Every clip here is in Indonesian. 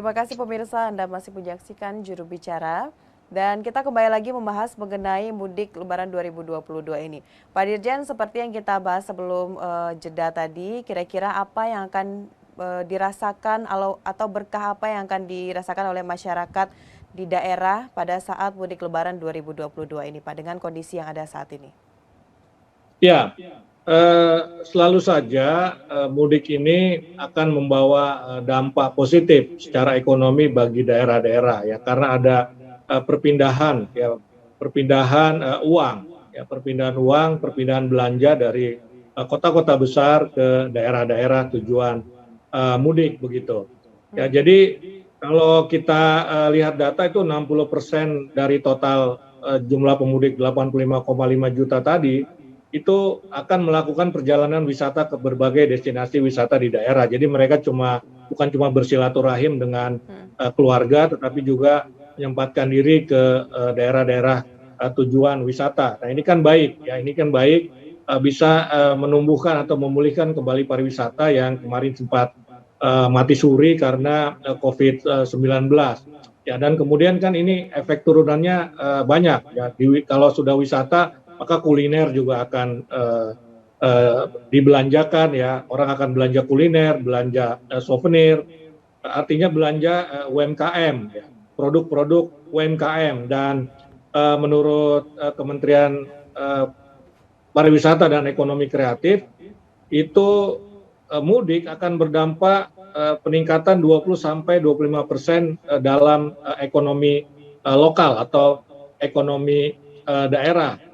Terima kasih pemirsa, Anda masih menyaksikan Juru Bicara. Dan kita kembali lagi membahas mengenai mudik Lebaran 2022 ini. Pak Dirjen, seperti yang kita bahas sebelum jeda tadi, kira-kira apa yang akan dirasakan atau berkah apa yang akan dirasakan oleh masyarakat di daerah pada saat mudik Lebaran 2022 ini, Pak, dengan kondisi yang ada saat ini? Ya, selalu saja mudik ini akan membawa dampak positif secara ekonomi bagi daerah-daerah ya, karena ada perpindahan ya, perpindahan uang ya, perpindahan belanja dari kota-kota besar ke daerah-daerah tujuan mudik begitu. Ya, jadi kalau kita lihat data itu 60% dari total jumlah pemudik 85,5 juta tadi itu akan melakukan perjalanan wisata ke berbagai destinasi wisata di daerah. Jadi mereka bukan cuma bersilaturahim dengan keluarga, tetapi juga menyempatkan diri ke daerah-daerah tujuan wisata. Nah ini kan baik, ya ini kan baik bisa menumbuhkan atau memulihkan kembali pariwisata yang kemarin sempat mati suri karena COVID-19. Ya, dan kemudian kan ini efek turunannya banyak. Ya, kalau sudah wisata maka kuliner juga akan dibelanjakan ya, orang akan belanja kuliner, belanja souvenir, artinya belanja UMKM, ya, produk-produk UMKM. Dan menurut Kementerian Pariwisata dan Ekonomi Kreatif itu mudik akan berdampak peningkatan 20-25% dalam ekonomi lokal atau ekonomi daerah.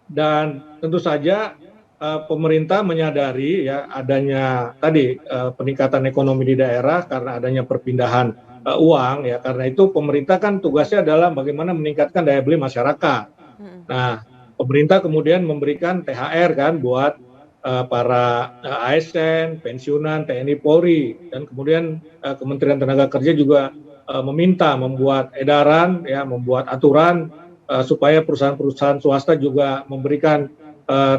Dan tentu saja pemerintah menyadari ya adanya tadi peningkatan ekonomi di daerah karena adanya perpindahan uang ya, karena itu pemerintah kan tugasnya adalah bagaimana meningkatkan daya beli masyarakat. Nah, pemerintah kemudian memberikan THR kan buat para ASN, pensiunan, TNI Polri, dan kemudian Kementerian Tenaga Kerja juga meminta membuat edaran ya, membuat aturan supaya perusahaan-perusahaan swasta juga memberikan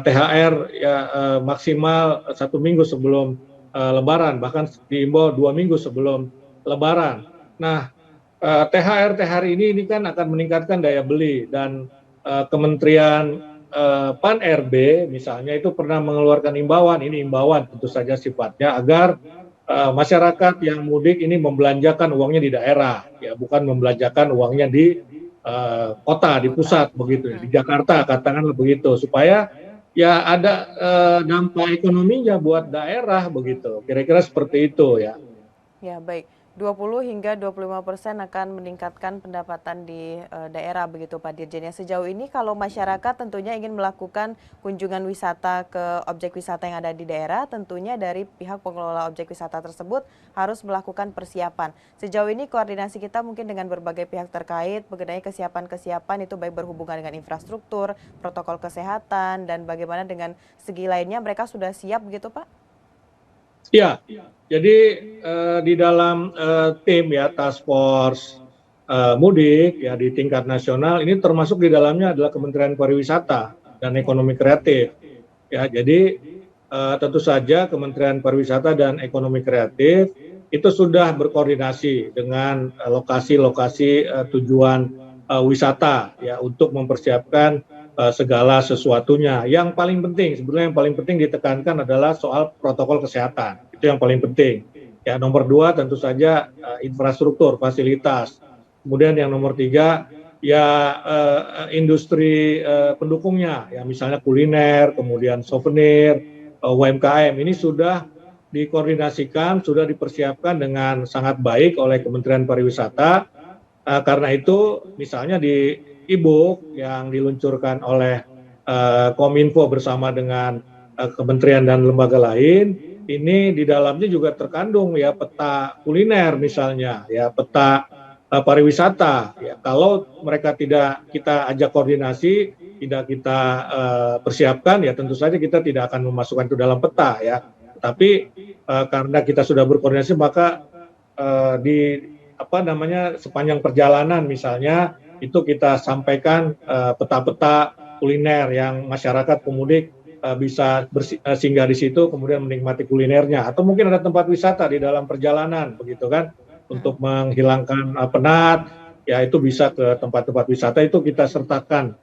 THR ya maksimal 1 minggu sebelum Lebaran, bahkan diimbau 2 minggu sebelum Lebaran. Nah, THR ini kan akan meningkatkan daya beli, dan Kementerian Pan-RB misalnya itu pernah mengeluarkan imbauan, ini imbauan tentu saja sifatnya agar masyarakat yang mudik ini membelanjakan uangnya di daerah, ya bukan membelanjakan uangnya di kota, di pusat begitu ya, di Jakarta katakanlah begitu, supaya ya ada dampak ekonominya buat daerah begitu, kira-kira seperti itu ya. Ya, baik. 20 hingga 25% akan meningkatkan pendapatan di daerah begitu Pak Dirjen. Sejauh ini kalau masyarakat tentunya ingin melakukan kunjungan wisata ke objek wisata yang ada di daerah, tentunya dari pihak pengelola objek wisata tersebut harus melakukan persiapan. Sejauh ini koordinasi kita mungkin dengan berbagai pihak terkait mengenai kesiapan-kesiapan itu baik berhubungan dengan infrastruktur, protokol kesehatan, dan bagaimana dengan segi lainnya mereka sudah siap begitu Pak? Ya, jadi di dalam tim ya task force mudik ya di tingkat nasional ini termasuk di dalamnya adalah Kementerian Pariwisata dan Ekonomi Kreatif. Ya, jadi tentu saja Kementerian Pariwisata dan Ekonomi Kreatif itu sudah berkoordinasi dengan lokasi-lokasi tujuan wisata ya untuk mempersiapkan segala sesuatunya. Yang paling penting, sebenarnya yang paling penting ditekankan adalah soal protokol kesehatan. Itu yang paling penting. Ya, nomor 2 tentu saja infrastruktur, fasilitas. Kemudian yang nomor 3 ya industri pendukungnya, ya misalnya kuliner, kemudian souvenir, UMKM ini sudah dikoordinasikan, sudah dipersiapkan dengan sangat baik oleh Kementerian Pariwisata. Karena itu misalnya di e-book yang diluncurkan oleh Kominfo bersama dengan kementerian dan lembaga lain, ini di dalamnya juga terkandung ya peta kuliner misalnya, ya peta pariwisata. Ya, kalau mereka tidak kita ajak koordinasi, tidak kita persiapkan, ya tentu saja kita tidak akan memasukkan itu dalam peta ya. Tapi karena kita sudah berkoordinasi, maka di sepanjang perjalanan misalnya itu kita sampaikan peta-peta kuliner yang masyarakat pemudik bisa singgah di situ kemudian menikmati kulinernya, atau mungkin ada tempat wisata di dalam perjalanan begitu kan. untuk menghilangkan penat, ya itu bisa ke tempat-tempat wisata itu kita sertakan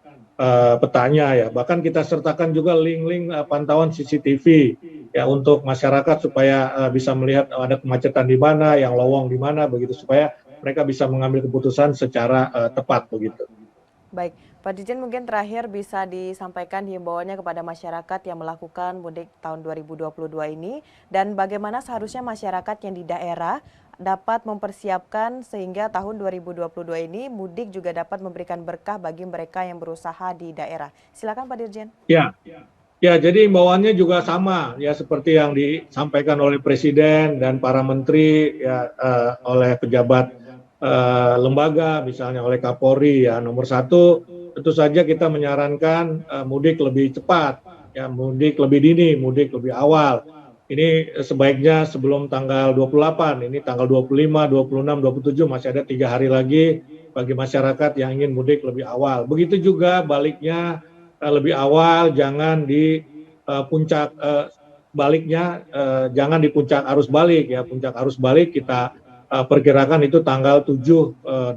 petanya ya. Bahkan kita sertakan juga link-link pantauan CCTV ya untuk masyarakat supaya bisa melihat ada kemacetan di mana, yang lowong di mana begitu supaya mereka bisa mengambil keputusan secara tepat begitu. Baik, Pak Dirjen mungkin terakhir bisa disampaikan himbauannya kepada masyarakat yang melakukan mudik tahun 2022 ini dan bagaimana seharusnya masyarakat yang di daerah dapat mempersiapkan sehingga tahun 2022 ini mudik juga dapat memberikan berkah bagi mereka yang berusaha di daerah. Silakan Pak Dirjen. Ya, ya, jadi imbauannya juga sama ya seperti yang disampaikan oleh Presiden dan para menteri ya oleh pejabat lembaga misalnya oleh Kapolri ya nomor satu tentu saja kita menyarankan mudik lebih cepat ya mudik lebih dini mudik lebih awal ini sebaiknya sebelum tanggal 28 ini tanggal 25, 26, 27 masih ada 3 hari lagi bagi masyarakat yang ingin mudik lebih awal begitu juga baliknya lebih awal jangan di puncak baliknya jangan di puncak arus balik ya puncak arus balik kita perkirakan itu tanggal 7, 8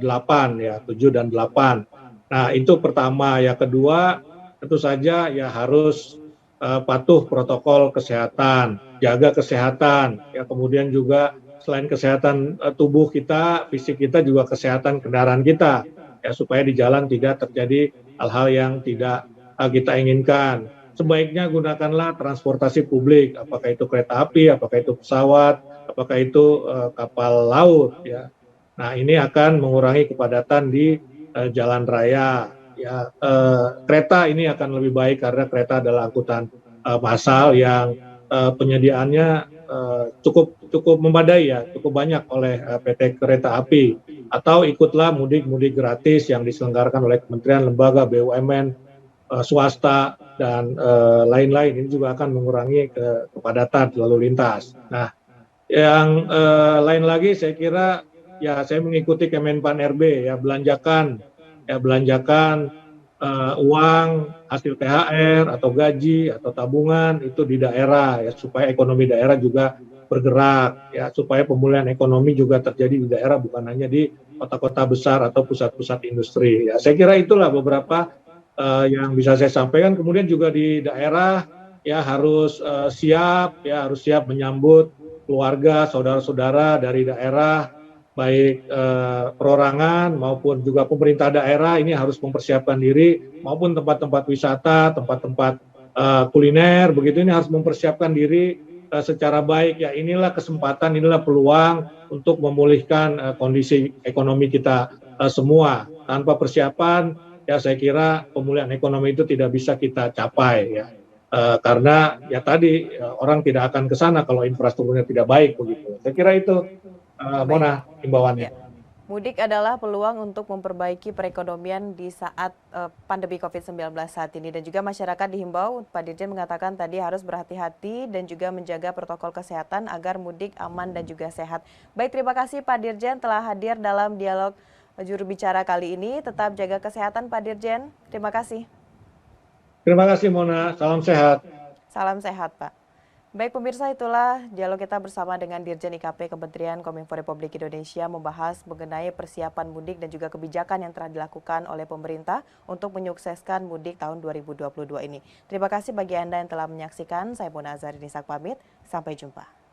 ya, 7 dan 8. Nah, itu pertama. Yang kedua, tentu saja ya harus patuh protokol kesehatan, jaga kesehatan. Ya, kemudian juga selain kesehatan tubuh kita, fisik kita juga kesehatan kendaraan kita. Ya, supaya di jalan tidak terjadi hal-hal yang tidak kita inginkan. Sebaiknya gunakanlah transportasi publik, apakah itu kereta api, apakah itu pesawat, apakah itu kapal laut ya. Nah, ini akan mengurangi kepadatan di jalan raya ya. Kereta ini akan lebih baik karena kereta adalah angkutan massal yang penyediaannya cukup memadai ya, cukup banyak oleh PT Kereta Api atau ikutlah mudik-mudik gratis yang diselenggarakan oleh kementerian, lembaga, BUMN, swasta dan lain-lain ini juga akan mengurangi kepadatan lalu lintas. Nah, yang lain lagi saya kira ya saya mengikuti Kemenpan RB ya belanjakan uang hasil THR atau gaji atau tabungan itu di daerah ya supaya ekonomi daerah juga bergerak ya supaya pemulihan ekonomi juga terjadi di daerah bukan hanya di kota-kota besar atau pusat-pusat industri ya saya kira itulah beberapa yang bisa saya sampaikan. Kemudian juga di daerah ya harus harus siap menyambut keluarga, saudara-saudara dari daerah, baik perorangan maupun juga pemerintah daerah ini harus mempersiapkan diri maupun tempat-tempat wisata, tempat-tempat kuliner begitu ini harus mempersiapkan diri secara baik ya inilah kesempatan, inilah peluang untuk memulihkan kondisi ekonomi kita semua. Tanpa persiapan ya saya kira pemulihan ekonomi itu tidak bisa kita capai ya karena ya tadi orang tidak akan ke sana kalau infrastrukturnya tidak baik begitu. Saya kira itu Baik. Mona imbauannya. Ya. Mudik adalah peluang untuk memperbaiki perekonomian di saat pandemi COVID-19 saat ini dan juga masyarakat dihimbau, Pak Dirjen mengatakan tadi harus berhati-hati dan juga menjaga protokol kesehatan agar mudik aman dan juga sehat. Baik, terima kasih Pak Dirjen telah hadir dalam dialog juru bicara kali ini. Tetap jaga kesehatan Pak Dirjen. Terima kasih. Terima kasih Mona, salam sehat. Salam sehat Pak. Baik pemirsa, itulah dialog kita bersama dengan Dirjen IKP Kementerian Kominfo Republik Indonesia membahas mengenai persiapan mudik dan juga kebijakan yang telah dilakukan oleh pemerintah untuk menyukseskan mudik tahun 2022 ini. Terima kasih bagi Anda yang telah menyaksikan. Saya Mona Azharini pamit. Sampai jumpa.